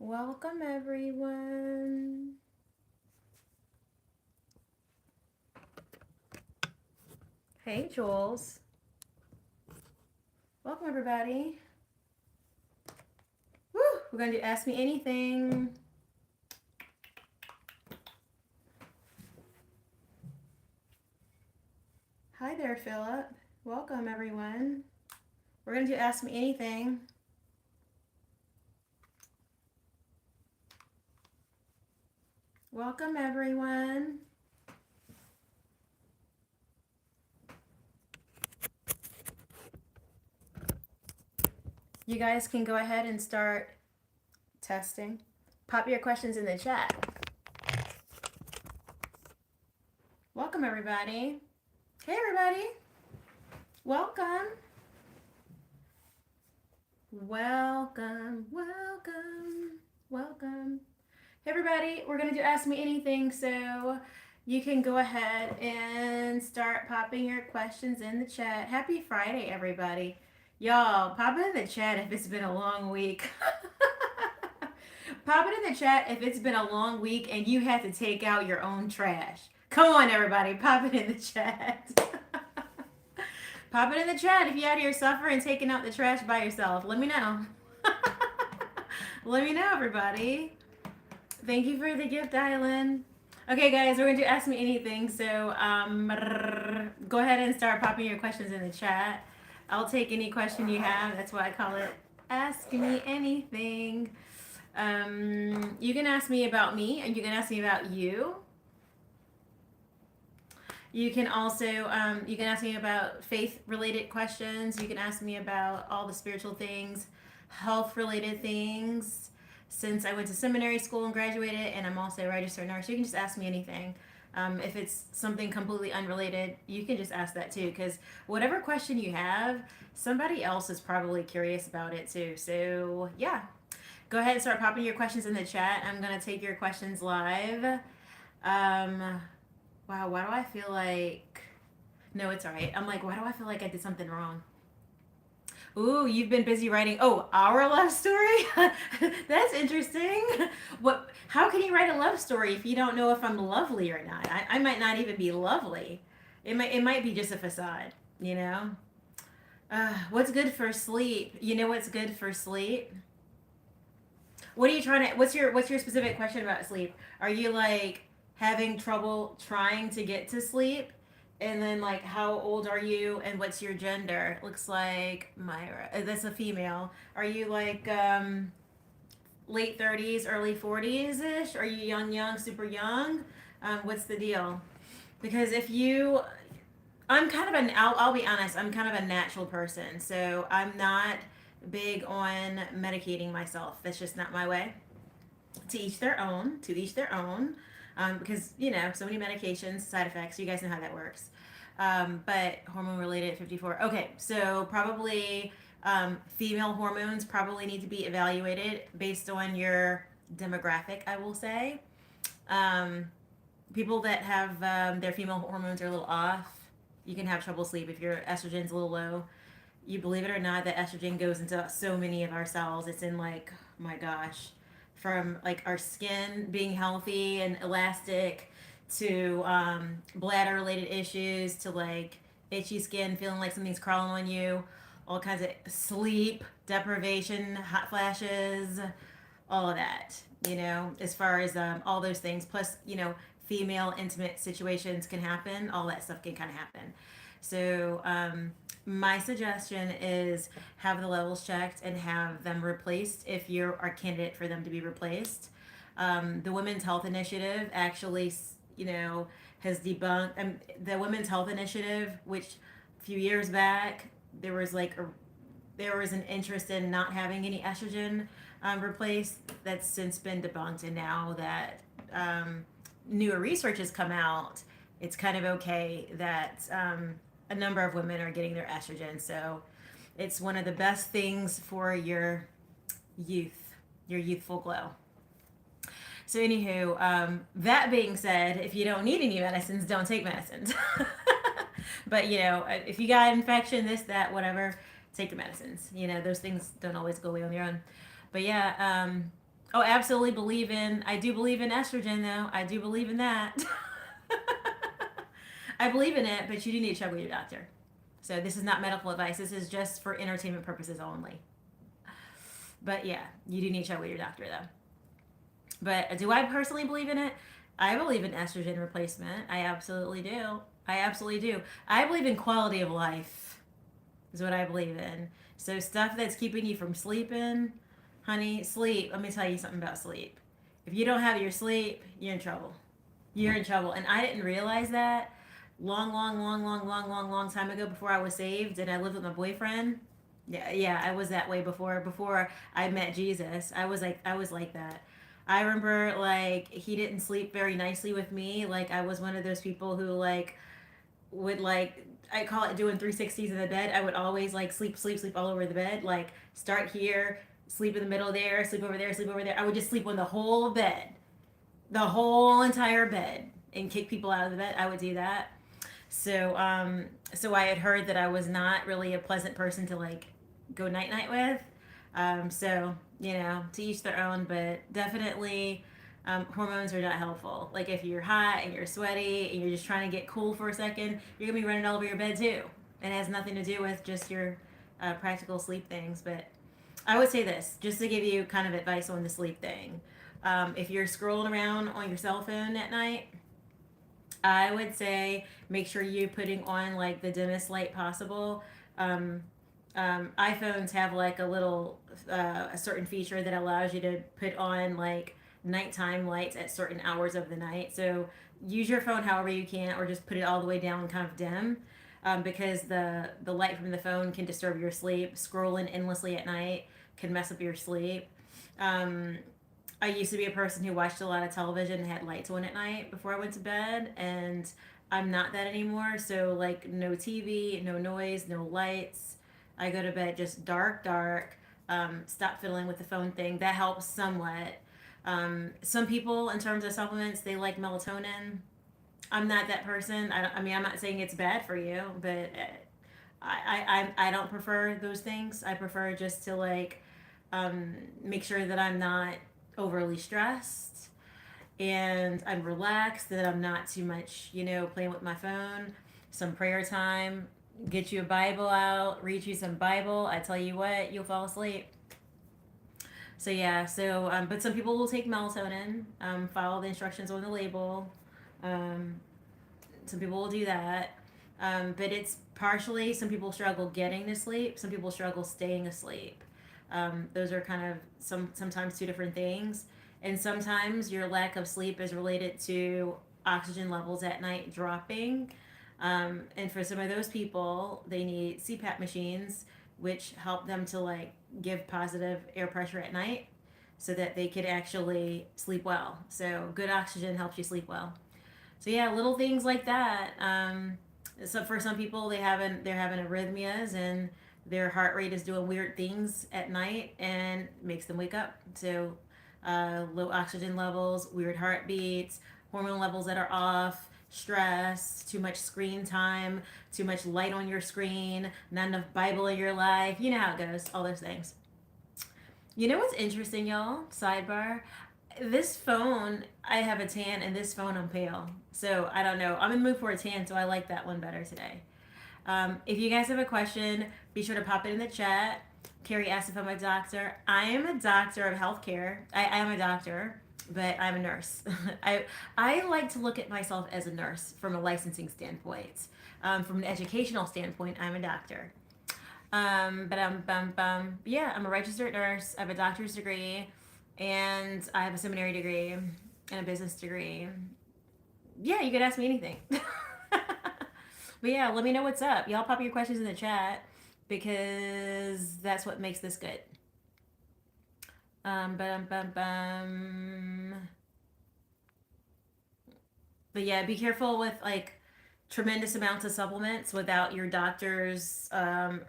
Welcome, everyone. Hey, Jules. Welcome, everybody. Woo! We're going to do Ask Me Anything. Hi there, Philip. Welcome, everyone. We're going to do Ask Me Anything. Welcome, everyone. You guys can go ahead and start testing. Pop your questions in the chat. Welcome, everybody. Hey, everybody. Welcome. Welcome, welcome, welcome. Hey, everybody. We're going to do Ask Me Anything, so you can go ahead and start popping your questions in the chat. Happy Friday, everybody. Y'all, pop it in the chat if it's been a long week. Pop it in the chat if it's been a long week and you had to take out your own trash. Come on, everybody. Pop it in the chat. Pop it in the chat if you're out here suffering taking out the trash by yourself. Let me know. Let me know, everybody. Thank you for the gift, Island. Okay, guys, we're going to Ask Me Anything. So go ahead and start popping your questions in the chat. I'll take any question you have. That's why I call it Ask Me Anything. You can ask me about me, and you can ask me about you. You can also you can ask me about faith-related questions. You can ask me about all the spiritual things, health-related things. Since I went to seminary school and graduated, and I'm also a registered nurse, you can just ask me anything. If it's something completely unrelated, you can just ask that too, because whatever question you have, somebody else is probably curious about it too. So yeah, go ahead and start popping your questions in the chat. I'm gonna take your questions live. Wow, why do I feel like... No, it's all right. I'm like, why do I feel like I did something wrong? Ooh, you've been busy writing. Oh, our love story? That's interesting. What? How can you write a love story if you don't know if I'm lovely or not? I might not even be lovely. It might be just a facade, you know? What's good for sleep? You know what's good for sleep? What are you trying to... What's your specific question about sleep? Are you like having trouble trying to get to sleep? And then, like, how old are you and what's your gender? Looks like Myra. That's a female. Are you like late 30s, early 40s ish? Are you young, super young? What's the deal? Because if you, I'm kind of an, I'll be honest, I'm kind of a natural person. So I'm not big on medicating myself. That's just not my way. To each their own, to each their own. Because, you know, so many medications, side effects, you guys know how that works. But hormone related at 54. Okay, so probably female hormones probably need to be evaluated based on your demographic, I will say. Um, People that have their female hormones are a little off, you can have trouble sleep if your estrogen's a little low. You believe it or not, that estrogen goes into so many of our cells. It's in like, my gosh, from like our skin being healthy and elastic to bladder related issues to like itchy skin, feeling like something's crawling on you, all kinds of sleep deprivation, hot flashes, all of that, you know, as far as all those things. Plus, you know, female intimate situations can happen, all that stuff can kind of happen. So, my suggestion is have the levels checked and have them replaced if you're a candidate for them to be replaced. The Women's Health Initiative actually, you know, has debunked the Women's Health Initiative, which a few years back there was like there was an interest in not having any estrogen replaced. That's since been debunked, and now that newer research has come out, it's kind of okay that a number of women are getting their estrogen. So it's one of the best things for your youth, your youthful glow. So, anywho, that being said, if you don't need any medicines, don't take medicines. But, you know, if you got infection, this, that, whatever, take your medicines. You know, those things don't always go away on their own. But yeah, Oh, absolutely believe in. I do believe in estrogen, though. I do believe in that. I believe in it, but you do need to check with your doctor. So this is not medical advice. This is just for entertainment purposes only. But yeah, you do need to check with your doctor, though. But do I personally believe in it? I believe in estrogen replacement. I absolutely do. I absolutely do. I believe in quality of life, is what I believe in. So stuff that's keeping you from sleeping, honey, sleep. Let me tell you something about sleep. If you don't have your sleep, you're in trouble. You're in trouble. And I didn't realize that long time ago before I was saved and I lived with my boyfriend. Yeah, I was that way before I met Jesus. I was like that. I remember like he didn't sleep very nicely with me. Like I was one of those people who like would like I call it doing 360s in the bed. I would always like sleep all over the bed. Like start here, sleep in the middle there, sleep over there, sleep over there. I would just sleep on the whole bed, the whole entire bed, and kick people out of the bed. I would do that. So I had heard that I was not really a pleasant person to like go night night with. So to each their own, but definitely hormones are not helpful. Like if you're hot and you're sweaty and you're just trying to get cool for a second, you're gonna be running all over your bed too. It has nothing to do with just your practical sleep things. But I would say this, just to give you kind of advice on the sleep thing. If you're scrolling around on your cell phone at night, I would say make sure you're putting on like the dimmest light possible. Um, iPhones have like a certain feature that allows you to put on like nighttime lights at certain hours of the night. So use your phone however you can, or just put it all the way down, kind of dim, because the light from the phone can disturb your sleep. Scrolling endlessly at night can mess up your sleep. Um, I used to be a person who watched a lot of television and had lights on at night before I went to bed, and I'm not that anymore. So, like, no TV, no noise, no lights. I go to bed just dark, dark. Stop fiddling with the phone thing. That helps somewhat. Some people, in terms of supplements, they like melatonin. I'm not that person. I mean, I'm not saying it's bad for you, but I don't prefer those things. I prefer just to like make sure that I'm not overly stressed and I'm relaxed, that I'm not too much, playing with my phone. Some prayer time, get you a Bible out, read you some Bible. I tell you what, you'll fall asleep. So yeah, but some people will take melatonin, follow the instructions on the label. Um, some people will do that. But it's partially, some people struggle getting to sleep, some people struggle staying asleep. Those are kind of sometimes two different things. And sometimes your lack of sleep is related to oxygen levels at night dropping. And for some of those people, they need CPAP machines, which help them to like give positive air pressure at night so that they could actually sleep well. So good oxygen helps you sleep well. So yeah, little things like that. So for some people, they're having arrhythmias and their heart rate is doing weird things at night and makes them wake up. So low oxygen levels, weird heartbeats, hormone levels that are off, stress, too much screen time, too much light on your screen, not enough Bible in your life. You know how it goes. All those things. You know what's interesting, y'all? Sidebar. This phone, I have a tan, and this phone, I'm pale. So I don't know. I'm in the mood for a tan, so I like that one better today. If you guys have a question, be sure to pop it in the chat. Carrie asked if I'm a doctor. I am a doctor of healthcare. I am a doctor, but I'm a nurse. I like to look at myself as a nurse from a licensing standpoint. From an educational standpoint, I'm a doctor. Yeah, I'm a registered nurse. I have a doctor's degree, and I have a seminary degree and a business degree. Yeah, you could ask me anything. But yeah, let me know what's up. Y'all pop your questions in the chat because that's what makes this good. But yeah, be careful with like tremendous amounts of supplements without your doctor's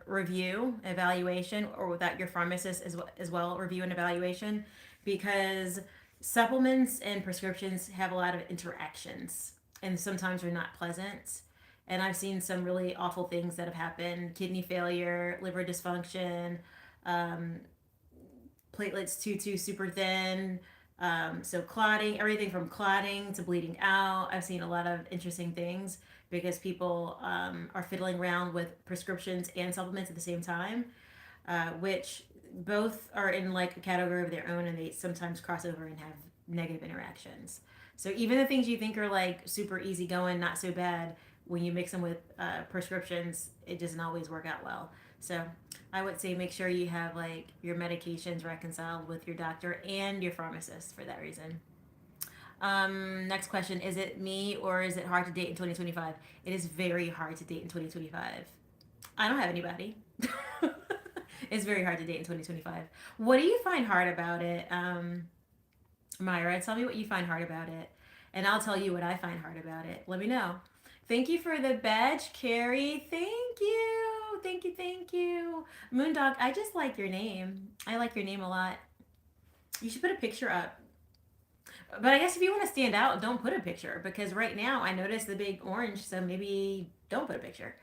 review, evaluation, or without your pharmacist as well review and evaluation, because supplements and prescriptions have a lot of interactions and sometimes are not pleasant. And I've seen some really awful things that have happened: kidney failure, liver dysfunction, um, platelets too super thin. So clotting, everything from clotting to bleeding out. I've seen a lot of interesting things because people are fiddling around with prescriptions and supplements at the same time, which both are in like a category of their own, and they sometimes cross over and have negative interactions. So even the things you think are like super easy going, not so bad, when you mix them with prescriptions, it doesn't always work out well. So I would say make sure you have like your medications reconciled with your doctor and your pharmacist for that reason. Next question. Is it me or is it hard to date in 2025? It is very hard to date in 2025. I don't have anybody. It's very hard to date in 2025. What do you find hard about it? Myra, tell me what you find hard about it. And I'll tell you what I find hard about it. Let me know. Thank you for the badge, Carrie. Thank you. Thank you. Thank you. Moondog, I just like your name. I like your name a lot. You should put a picture up. But I guess if you want to stand out, don't put a picture because right now I noticed the big orange, so maybe don't put a picture.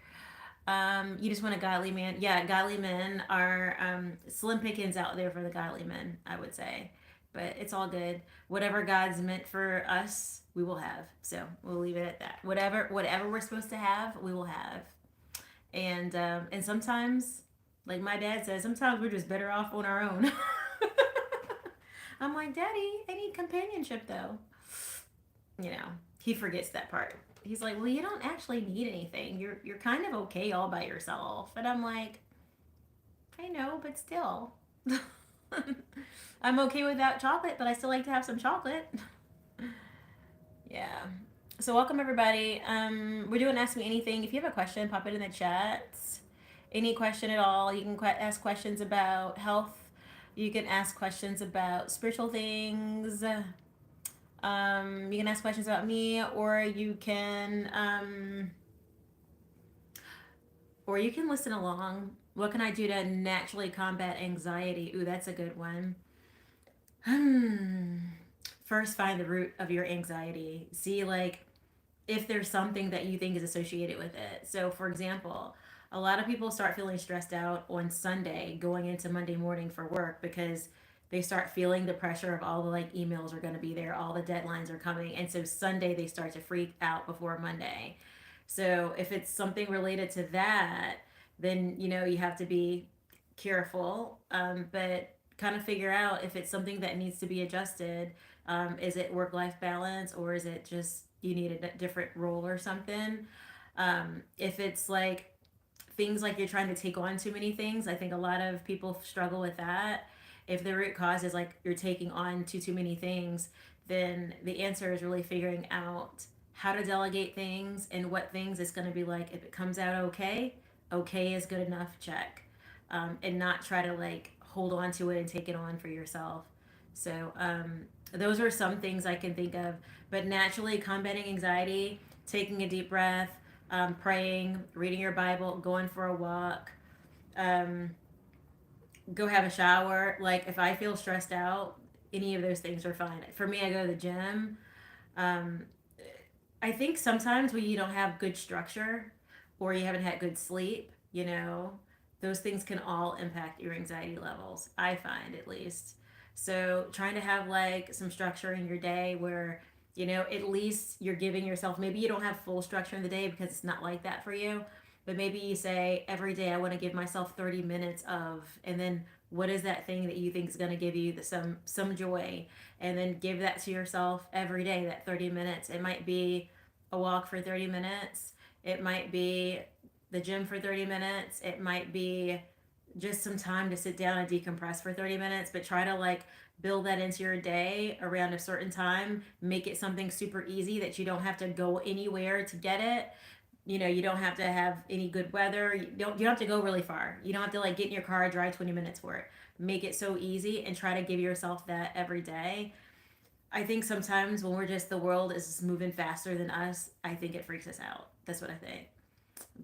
You just want a godly man. Yeah, godly men are slim pickings out there for the godly men, I would say. But it's all good. Whatever God's meant for us, we will have. So we'll leave it at that. Whatever we're supposed to have, we will have. And sometimes, like my dad says, sometimes we're just better off on our own. I'm like, Daddy, I need companionship though. You know, he forgets that part. He's like, well, you don't actually need anything. You're kind of okay all by yourself. And I'm like, I know, but still. I'm okay without chocolate, but I still like to have some chocolate. Yeah. So welcome everybody. We're doing Ask Me Anything. If you have a question, pop it in the chat. Any question at all. You can ask questions about health. You can ask questions about spiritual things. You can ask questions about me, or you can listen along. What can I do to naturally combat anxiety? Ooh, that's a good one. First, find the root of your anxiety. See, like, if there's something that you think is associated with it. So, for example, a lot of people start feeling stressed out on Sunday going into Monday morning for work because they start feeling the pressure of all the like emails are going to be there, all the deadlines are coming. And so Sunday they start to freak out before Monday. So, if it's something related to that, then you have to be careful, but kind of figure out if it's something that needs to be adjusted. Is it work life balance, or is it just you need a different role or something? If it's like things like you're trying to take on too many things, I think a lot of people struggle with that. If the root cause is like you're taking on too many things, then the answer is really figuring out how to delegate things and what things it's going to be like. If it comes out okay, okay is good enough, check. And not try to like hold on to it and take it on for yourself. So those are some things I can think of. But naturally, combating anxiety, taking a deep breath, praying, reading your Bible, going for a walk, um, go have a shower. Like if I feel stressed out, any of those things are fine. For me, I go to the gym. Um, I think sometimes when you don't have good structure or you haven't had good sleep, those things can all impact your anxiety levels. I find at least. So trying to have like some structure in your day where, at least you're giving yourself, maybe you don't have full structure in the day because it's not like that for you, but maybe you say every day I want to give myself 30 minutes of, and then what is that thing that you think is going to give you some joy, and then give that to yourself every day, that 30 minutes. It might be a walk for 30 minutes. It might be the gym for 30 minutes. It might be just some time to sit down and decompress for 30 minutes, but try to like build that into your day around a certain time. Make it something super easy that you don't have to go anywhere to get it. You don't have to have any good weather. You don't have to go really far. You don't have to like get in your car, drive 20 minutes for it. Make it so easy and try to give yourself that every day. I think sometimes when the world is moving faster than us, I think it freaks us out. That's what I think.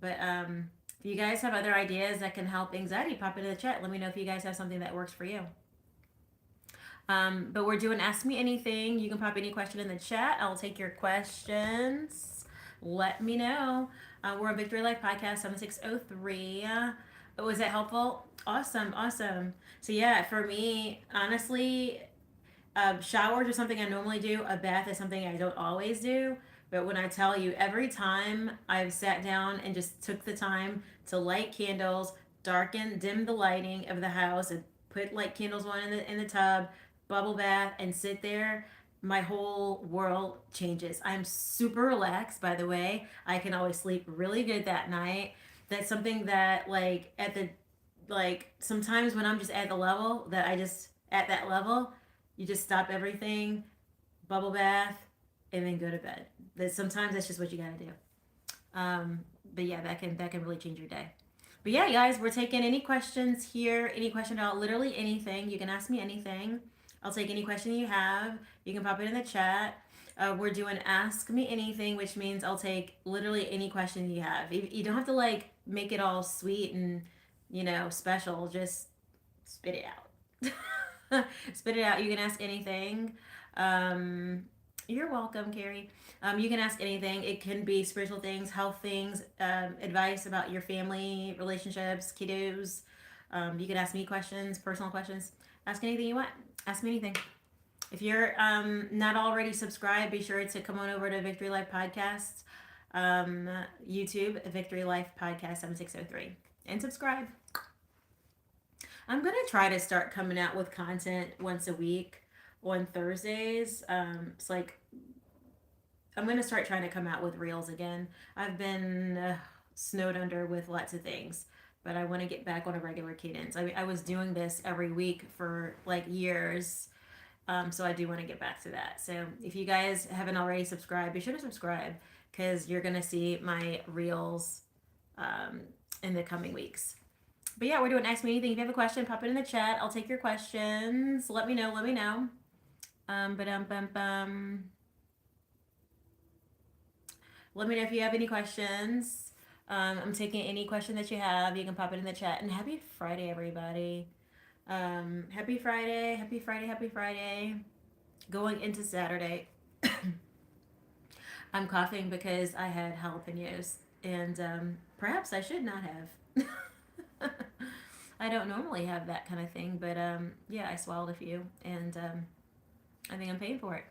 But if you guys have other ideas that can help anxiety, pop into the chat. Let me know if you guys have something that works for you. But we're doing Ask Me Anything. You can pop any question in the chat. I'll take your questions. Let me know. We're a Victory Life Podcast 7603. Was that helpful? Awesome, awesome. So yeah, for me, honestly, showers are something I normally do. A bath is something I don't always do. But when I tell you, every time I've sat down and just took the time to light candles, dim the lighting of the house, and put like candles on in the tub, bubble bath, and sit there, my whole world changes. I'm super relaxed, by the way. I can always sleep really good that night. That's something that sometimes when I'm just at the level that I just at that level, you just stop everything, bubble bath, and then go to bed. That sometimes that's just what you gotta do. Um, but yeah, that can really change your day. But yeah, guys, we're taking any questions here. Any question about literally anything. You can ask me anything. I'll take any question you have. You can pop it in the chat. We're doing Ask Me Anything, which means I'll take literally any question you have. You don't have to like make it all sweet and special. Just spit it out. Spit it out. You can ask anything. Um, you're welcome, Carrie. You can ask anything. It can be spiritual things, health things, advice about your family, relationships, kiddos. You can ask me questions, personal questions. Ask anything you want. Ask me anything. If you're not already subscribed, be sure to come on over to Victory Life Podcasts, YouTube, Victory Life Podcast 7603, and subscribe. I'm going to try to start coming out with content once a week on Thursdays. It's like I'm going to start trying to come out with reels again. I've been snowed under with lots of things, but I want to get back on a regular cadence. I was doing this every week for like years. So I do want to get back to that. So if you guys haven't already subscribed, be sure to subscribe because you're going to see my reels in the coming weeks. But yeah, we're doing Ask Me Anything. If you have a question, pop it in the chat. I'll take your questions. Let me know. Let me know. Let me know if you have any questions. I'm taking any question that you have. You can pop it in the chat. And happy Friday, everybody. Happy Friday. Happy Friday. Happy Friday. Going into Saturday. I'm coughing because I had jalapenos. And perhaps I should not have. I don't normally have that kind of thing, but yeah, I swallowed a few, and I think I'm paying for it.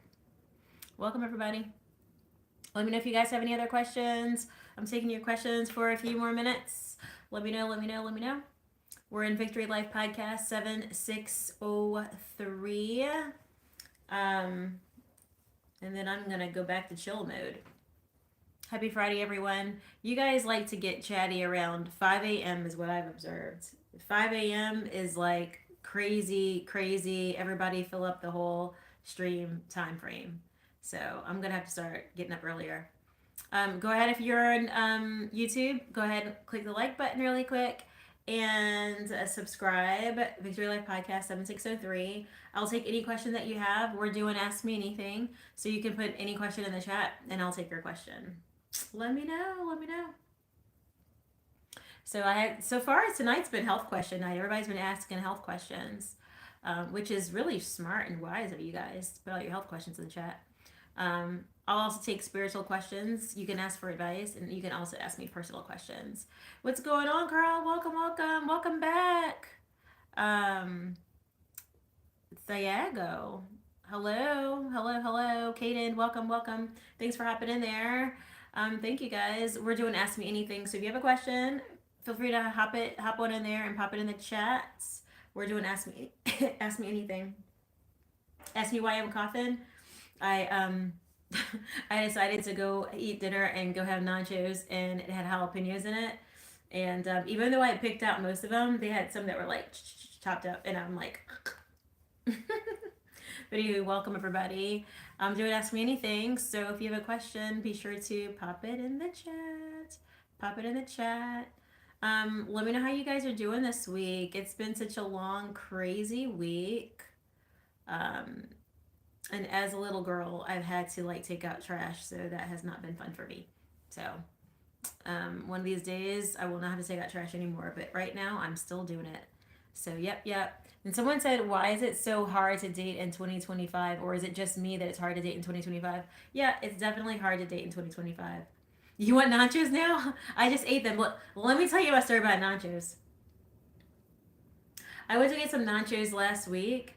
Welcome, everybody. Let me know if you guys have any other questions. I'm taking your questions for a few more minutes. Let me know, let me know, let me know. We're in Victory Life Podcast 7603. And then I'm going to go back to chill mode. Happy Friday, everyone. You guys like to get chatty around 5 a.m. is what I've observed. 5 a.m. is like crazy, crazy. Everybody fill up the whole stream time frame. So I'm going to have to start getting up earlier. Go ahead if you're on YouTube. Go ahead and click the like button really quick and subscribe. Victory Life Podcast 7603. I'll take any question that you have. We're doing Ask Me Anything. So you can put any question in the chat and I'll take your question. Let me know. Let me know. So far tonight's been health question night. Everybody's been asking health questions, which is really smart and wise of you guys to put all your health questions in the chat. I'll also take spiritual questions. You can ask for advice, and you can also ask me personal questions. What's going on, Carl? Welcome, welcome, welcome back. Thiago. Hello, hello, hello. Kaden, welcome, welcome. Thanks for hopping in there. Thank you guys. We're doing Ask Me Anything. So if you have a question, feel free to hop on in there and pop it in the chats. We're doing Ask Me Ask Me Anything. Ask me why I'm coughing. I I decided to go eat dinner and go have nachos, and it had jalapenos in it. And even though I picked out most of them, they had some that were like chopped up, and I'm like. But anyway, welcome everybody. I'm doing Ask Me Anything. So if you have a question, be sure to pop it in the chat. Pop it in the chat. Let me know how you guys are doing this week. It's been such a long, crazy week. And as a little girl, I've had to like take out trash, so that has not been fun for me. So one of these days, I will not have to take out trash anymore. But right now, I'm still doing it. So yep. And someone said, why is it so hard to date in 2025? Or is it just me that it's hard to date in 2025? Yeah, it's definitely hard to date in 2025. You want nachos now? I just ate them. Let me tell you my story about nachos. I went to get some nachos last week,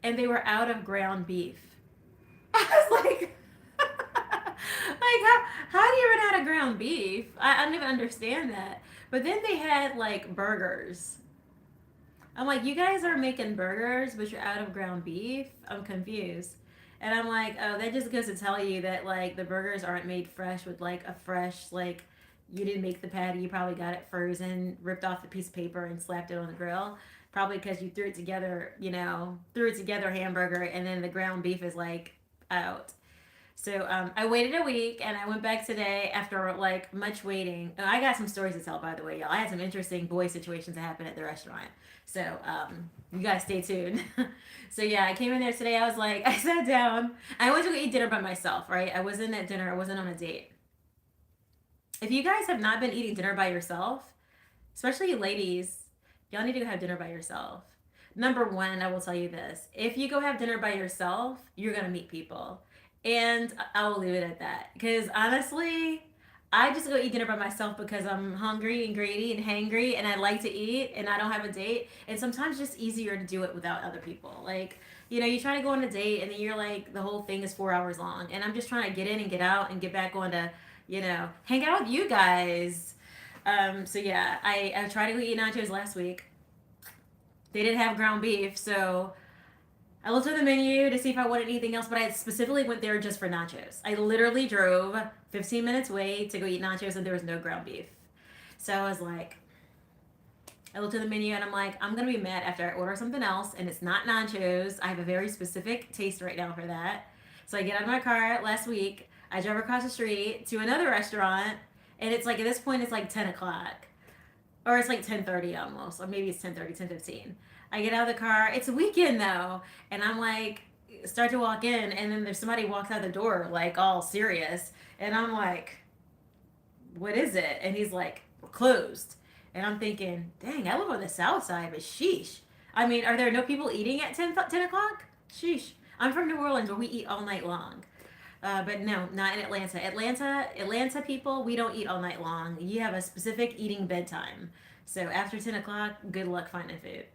and they were out of ground beef. I was like, how do you run out of ground beef? I don't even understand that. But then they had like burgers. I'm like, you guys are making burgers, but you're out of ground beef? I'm confused. And I'm like, oh, that just goes to tell you that like the burgers aren't made fresh with like a fresh, like, you didn't make the patty, you probably got it frozen, ripped off the piece of paper and slapped it on the grill. Probably because you threw it together, threw it together hamburger, and then the ground beef is like out. So I waited a week and I went back today after like much waiting. Oh, I got some stories to tell, by the way, y'all. I had some interesting boy situations that happened at the restaurant. So you guys stay tuned. So yeah, I came in there today. I was like, I sat down. I went to eat dinner by myself, right? I wasn't at dinner. I wasn't on a date. If you guys have not been eating dinner by yourself, especially you ladies, y'all need to go have dinner by yourself. Number one, I will tell you this. If you go have dinner by yourself, you're going to meet people. And I will leave it at that. Because honestly, I just go eat dinner by myself because I'm hungry and greedy and hangry and I like to eat and I don't have a date. And sometimes it's just easier to do it without other people. Like, you try to go on a date and then you're like, the whole thing is 4 hours long. And I'm just trying to get in and get out and get back on to, hang out with you guys. So yeah, I tried to go eat nachos last week. They didn't have ground beef, so I looked at the menu to see if I wanted anything else, but I specifically went there just for nachos. I literally drove 15 minutes away to go eat nachos, and there was no ground beef. So I was like, I looked at the menu and I'm like, I'm gonna be mad after I order something else, and it's not nachos. I have a very specific taste right now for that. So I get out of my car last week. I drove across the street to another restaurant, and it's like at this point it's like 10 o'clock, or it's like 10:30 almost, or maybe it's 10:30, 10:15. I get out of the car. It's a weekend though, and I'm like, start to walk in, and then there's somebody walks out the door like all serious, and I'm like, what is it? And he's like, we're closed. And I'm thinking, dang, I live on the south side, but sheesh. I mean, are there no people eating at 10 o'clock? Sheesh. I'm from New Orleans where we eat all night long. But no, not in Atlanta. Atlanta people, we don't eat all night long. You have a specific eating bedtime. So after 10 o'clock, good luck finding food.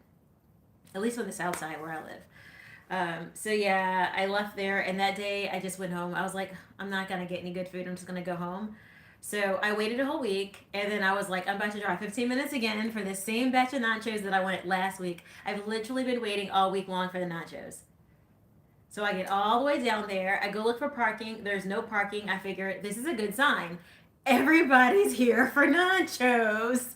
At least on the south side where I live. So yeah, I left there, and that day I just went home. I was like, I'm not gonna get any good food. I'm just gonna go home. So I waited a whole week, and then I was like, I'm about to drive 15 minutes again for the same batch of nachos that I wanted last week. I've literally been waiting all week long for the nachos. So I get all the way down there. I go look for parking. There's no parking. I figure this is a good sign. Everybody's here for nachos.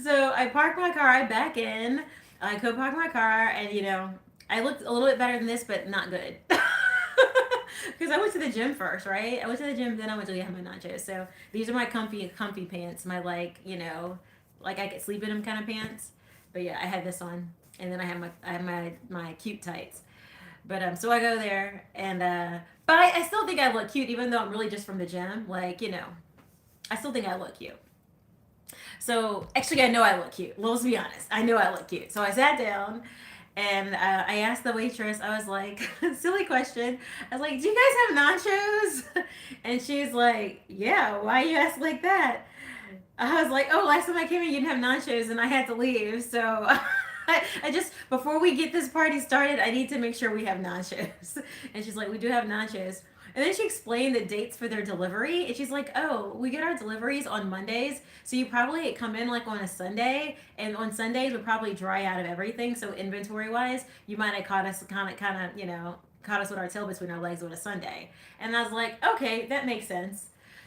So I park my car. I back in. I go park my car, and I looked a little bit better than this, but not good. Because I went to the gym first, right? I went to the gym, then I went to get my nachos. So these are my comfy pants. My like I could sleep in them kind of pants. But yeah, I had this on, and then I have my cute tights. But so I go there, and but I still think I look cute, even though I'm really just from the gym. Like I still think I look cute. So actually, I know I look cute. Let's be honest. I know I look cute. So I sat down and I asked the waitress, I was like, silly question. I was like, do you guys have nachos? And she's like, yeah, why you ask like that? I was like, oh, last time I came in, you didn't have nachos and I had to leave. So I just, before we get this party started, I need to make sure we have nachos. And she's like, we do have nachos. And then she explained the dates for their delivery. And she's like, oh, we get our deliveries on Mondays. So you probably come in like on a Sunday. And on Sundays, we probably dry out of everything. So inventory wise, you might have caught us caught us with our tail between our legs on a Sunday. And I was like, okay, that makes sense.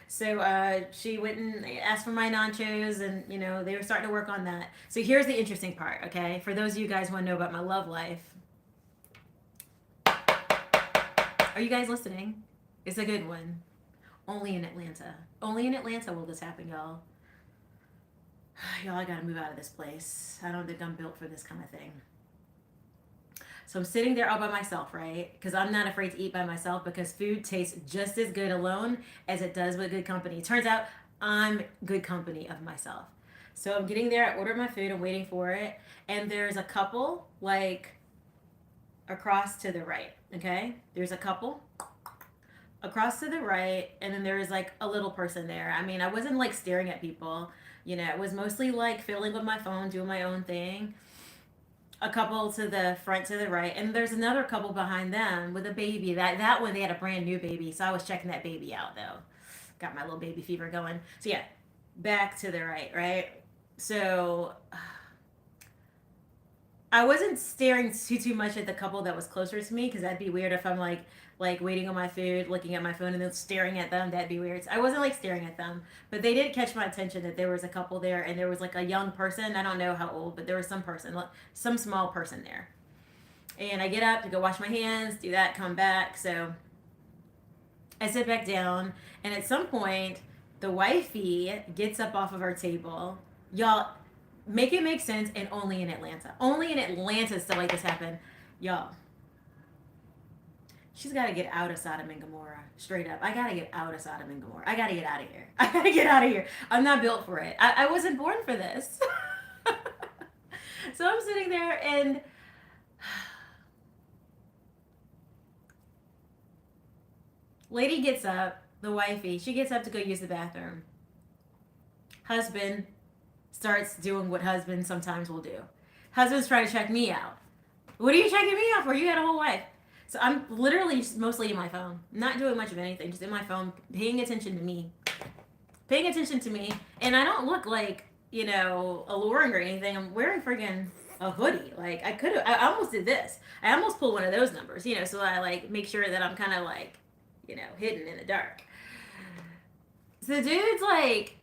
So she went and asked for my nachos, and they were starting to work on that. So here's the interesting part, okay? For those of you guys who want to know about my love life, are you guys listening? It's a good one. Only in Atlanta. Only in Atlanta will this happen, y'all. Y'all, I gotta move out of this place. I don't think I'm built for this kind of thing. So I'm sitting there all by myself, right? Because I'm not afraid to eat by myself because food tastes just as good alone as it does with good company. Turns out I'm good company of myself. So I'm getting there. I ordered my food. I'm waiting for it. And there's a couple like across to the right, okay? There's a couple across to the right, and then there is like a little person there. I mean, I wasn't like staring at people. It was mostly like fiddling with my phone, doing my own thing. A couple to the front to the right, and there's another couple behind them with a baby. That one they had a brand new baby, so I was checking that baby out though. Got my little baby fever going. So yeah, back to the right, right? So I wasn't staring too much at the couple that was closer to me because that'd be weird if I'm like waiting on my food, looking at my phone, and then staring at them. That'd be weird. So I wasn't like staring at them, but they did catch my attention that there was a couple there, and there was like a young person. I don't know how old, but there was some person, some small person there. And I get up to go wash my hands, do that, come back. So I sit back down, and at some point, the wifey gets up off of our table. Y'all, make it make sense, and only in Atlanta. Only in Atlanta stuff like this happen. Y'all, she's got to get out of Sodom and Gomorrah. Straight up. I got to get out of Sodom and Gomorrah. I got to get out of here. I got to get out of here. I'm not built for it. I wasn't born for this. So I'm sitting there, and lady gets up, the wifey, she gets up to go use the bathroom. Husband starts doing what husbands sometimes will do. Husband's trying to check me out. What are you checking me out for? You had a whole wife. So I'm literally just mostly in my phone, not doing much of anything, just in my phone, paying attention to me. Paying attention to me. And I don't look like, alluring or anything. I'm wearing friggin' a hoodie. Like, I almost did this. I almost pulled one of those numbers, so I like make sure that I'm kind of like, hidden in the dark. So the dude's like,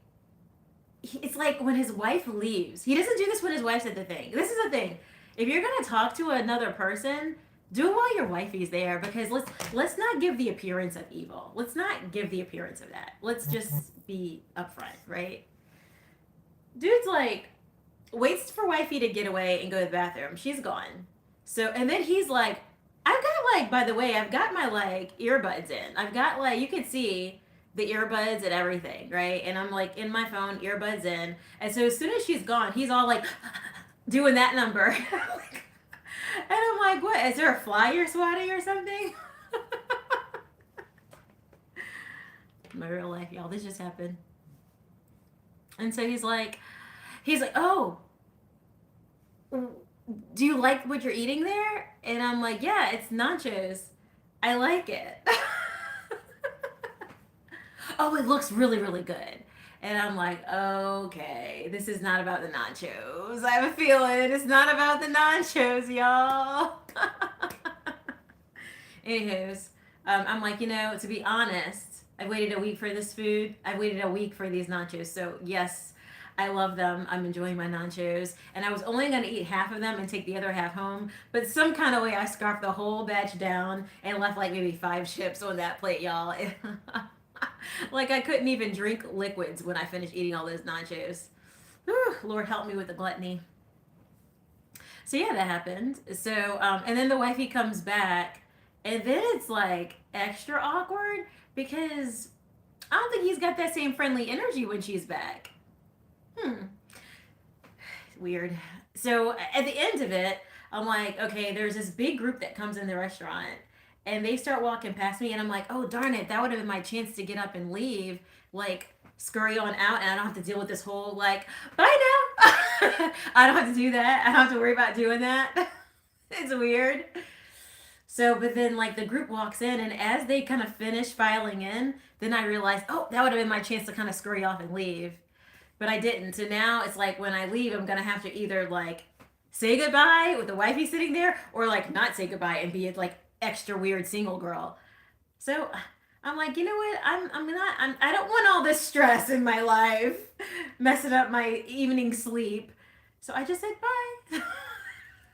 it's like when his wife leaves. He doesn't do this when his wife's at the thing. This is the thing. If you're gonna talk to another person, do it while your wifey's there, because let's not give the appearance of evil. Let's not give the appearance of that. Let's just be upfront, right? Dude's like waits for wifey to get away and go to the bathroom. She's gone. So and then he's like, I've got like, by the way, I've got my like earbuds in. I've got like, you could see the earbuds and everything, right? And I'm like in my phone, earbuds in. And so as soon as she's gone, he's all like doing that number. And I'm like, what? Is there a fly you're swatting or something? My real life, y'all. This just happened. And so he's like, oh, do you like what you're eating there? And I'm like, yeah, it's nachos. I like it. Oh, it looks really, really good. And I'm like, okay, this is not about the nachos. I have a feeling it's not about the nachos, y'all. Anywho's, I'm like, to be honest, I waited a week for this food. I waited a week for these nachos. So yes, I love them. I'm enjoying my nachos. And I was only going to eat half of them and take the other half home. But some kind of way I scarfed the whole batch down and left like maybe 5 chips on that plate, y'all. Like I couldn't even drink liquids when I finished eating all those nachos. Whew, Lord help me with the gluttony. So yeah, that happened. So and then the wifey comes back, and then it's like extra awkward because I don't think he's got that same friendly energy when she's back. Weird. So at the end of it, I'm like, okay, there's this big group that comes in the restaurant, and they start walking past me, and I'm like, oh darn it, that would have been my chance to get up and leave, like scurry on out, and I don't have to deal with this whole like, bye now. I don't have to do that. I don't have to worry about doing that. It's weird. So, but then like the group walks in, and as they kind of finish filing in, then I realized, oh, that would have been my chance to kind of scurry off and leave. But I didn't. So now it's like when I leave, I'm going to have to either like say goodbye with the wifey sitting there, or like not say goodbye and be like extra weird single girl. So I'm like, you know what? I don't want all this stress in my life messing up my evening sleep. So I just said bye.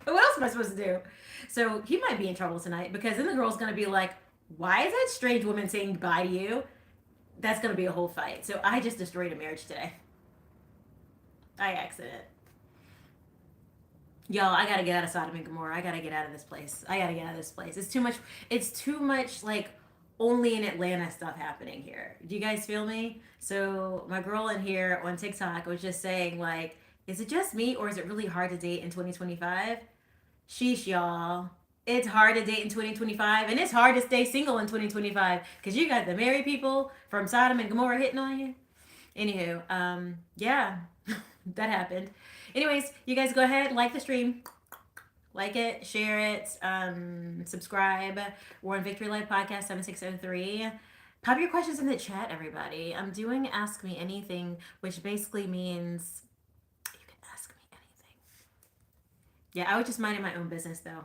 What else am I supposed to do? So he might be in trouble tonight, because then the girl's going to be like, why is that strange woman saying bye to you? That's going to be a whole fight. So I just destroyed a marriage today. I accident. Y'all, I gotta get out of Sodom and Gomorrah. I gotta get out of this place. I gotta get out of this place. It's too much like only in Atlanta stuff happening here. Do you guys feel me? So my girl in here on TikTok was just saying like, is it just me, or is it really hard to date in 2025? Sheesh, y'all. It's hard to date in 2025, and it's hard to stay single in 2025, because you got the married people from Sodom and Gomorrah hitting on you. Anywho, yeah. That happened. Anyways, you guys go ahead, like the stream, like it, share it, subscribe. We're on Victory Life Podcast 7603. Pop your questions in the chat, everybody. I'm doing Ask Me Anything, which basically means you can ask me anything. Yeah, I was just minding my own business though.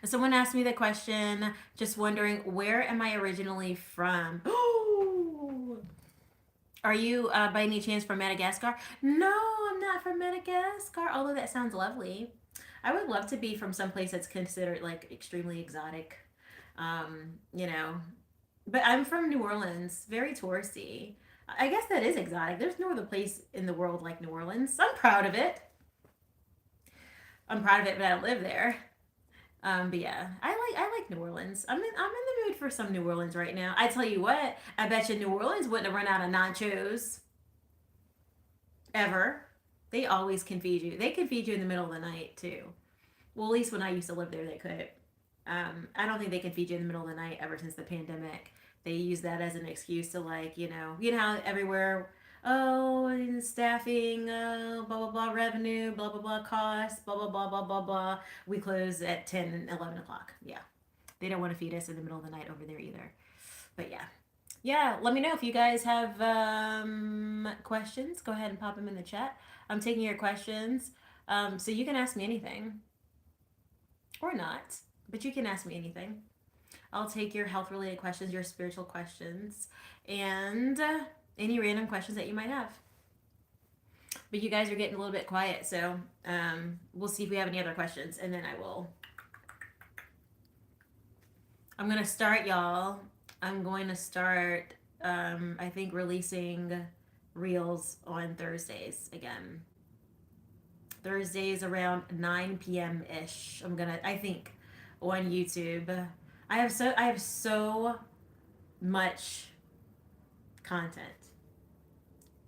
And someone asked me the question, just wondering, where am I originally from? Are you by any chance from Madagascar? No, I'm not from Madagascar, although that sounds lovely. I would love to be from someplace that's considered like extremely exotic. You know, but I'm from New Orleans, very touristy. I guess that is exotic. There's no other place in the world like New Orleans. I'm proud of it. I'm proud of it, but I don't live there. But yeah, I like New Orleans. I'm in the mood for some New Orleans right now. I tell you what, I bet you New Orleans wouldn't have run out of nachos ever. They always can feed you. They can feed you in the middle of the night too. Well, at least when I used to live there, they could. I don't think they can feed you in the middle of the night ever since the pandemic. They use that as an excuse to like, you know how everywhere, oh, staffing, blah blah blah, revenue, blah blah blah, costs, blah blah blah blah blah blah. We close at 10 and 11 o'clock. Yeah, they don't want to feed us in the middle of the night over there either. But yeah, yeah. Let me know if you guys have questions. Go ahead and pop them in the chat. I'm taking your questions, so you can ask me anything or not, but you can ask me anything. I'll take your health related questions, your spiritual questions, and any random questions that you might have. But you guys are getting a little bit quiet, so we'll see if we have any other questions, and then I will. I'm gonna start, y'all. I'm going to start. I think releasing reels on Thursdays again. Thursdays around 9 p.m. ish. I think on YouTube. I have so much content,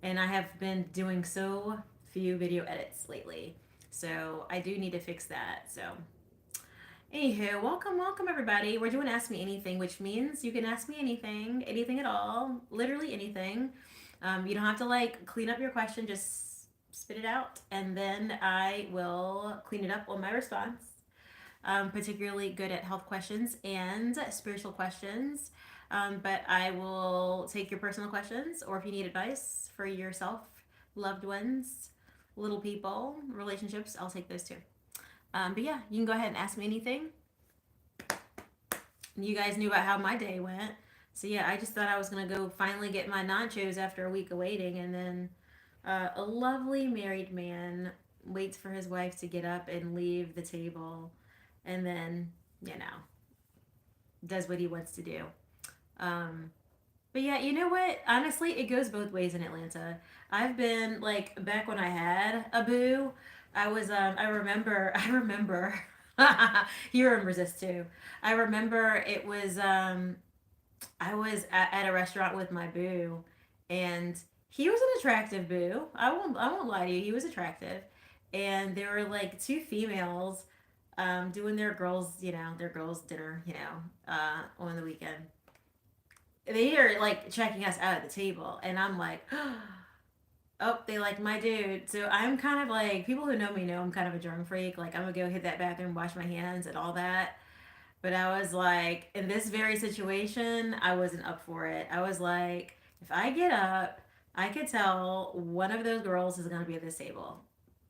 and I have been doing so few video edits lately. So I do need to fix that. So anywho, welcome everybody. We're doing Ask Me Anything, which means you can ask me anything, anything at all, literally anything. You don't have to like clean up your question, just spit it out, and then I will clean it up on my response. Particularly good at health questions and spiritual questions. But I will take your personal questions, or if you need advice for yourself, loved ones, little people, relationships, I'll take those too. But yeah, you can go ahead and ask me anything. You guys knew about how my day went. So yeah, I just thought I was going to go finally get my nachos after a week of waiting. And then a lovely married man waits for his wife to get up and leave the table, and then, does what he wants to do. Um, but yeah, you know what? Honestly, it goes both ways in Atlanta. I've been like back when I had a boo, I remember he remembers this too. I remember it was I was at a restaurant with my boo, and he was an attractive boo. I won't lie to you, he was attractive. And there were like two females doing their girls dinner, on the weekend. They are like checking us out at the table, and I'm like, oh, they like my dude. So I'm kind of like, people who know me know I'm kind of a germ freak. Like, I'm gonna go hit that bathroom, wash my hands, and all that. But I was like, in this very situation, I wasn't up for it. I was like, if I get up, I could tell one of those girls is gonna be at this table,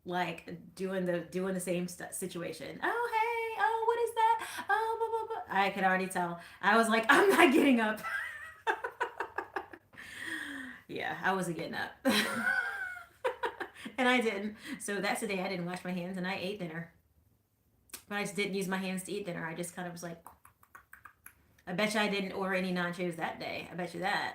like doing the same situation. Oh hey, oh what is that? Oh blah blah blah. I could already tell. I was like, I'm not getting up. Yeah, I wasn't getting up. And I didn't. So that's the day I didn't wash my hands and I ate dinner. But I just didn't use my hands to eat dinner. I just kind of was like, I bet you I didn't order any nachos that day. I bet you that.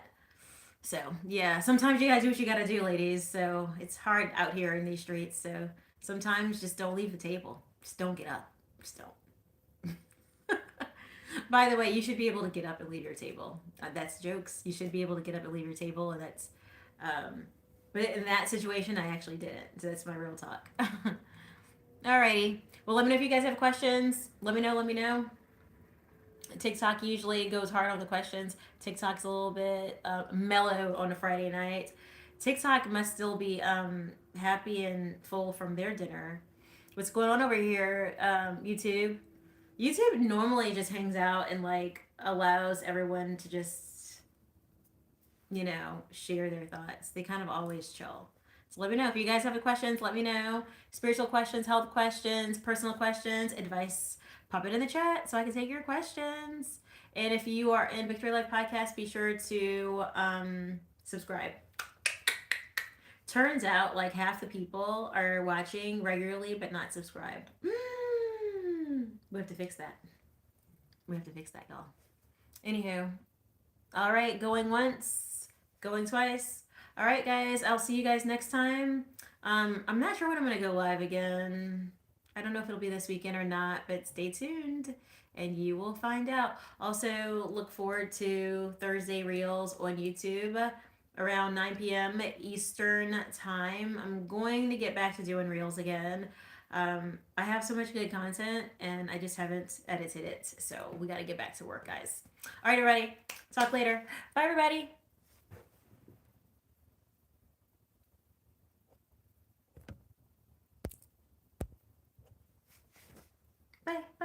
So yeah, sometimes you gotta do what you gotta do, ladies. So it's hard out here in these streets. So sometimes just don't leave the table. Just don't get up. Just don't. By the way, you should be able to get up and leave your table. That's jokes. You should be able to get up and leave your table, and that's. Um, but in that situation, I actually didn't. So that's my real talk. Alrighty. Well, let me know if you guys have questions. Let me know. Let me know. TikTok usually goes hard on the questions. TikTok's a little bit mellow on a Friday night. TikTok must still be happy and full from their dinner. What's going on over here, YouTube? YouTube normally just hangs out and like allows everyone to just, share their thoughts. They kind of always chill. So let me know if you guys have any questions. Let me know. Spiritual questions, health questions, personal questions, advice. Pop it in the chat so I can take your questions. And if you are in Victory Life Podcast, be sure to subscribe. Turns out like half the people are watching regularly but not subscribed. We have to fix that. We have to fix that, y'all. Anywho, all right, going once, going twice. All right, guys, I'll see you guys next time. I'm not sure when I'm gonna go live again. I don't know if it'll be this weekend or not, but stay tuned and you will find out. Also, look forward to Thursday Reels on YouTube around 9 p.m. Eastern time. I'm going to get back to doing Reels again. I have so much good content and I just haven't edited it. So we got to get back to work, guys. All right, everybody. Talk later. Bye, everybody. Bye. Bye.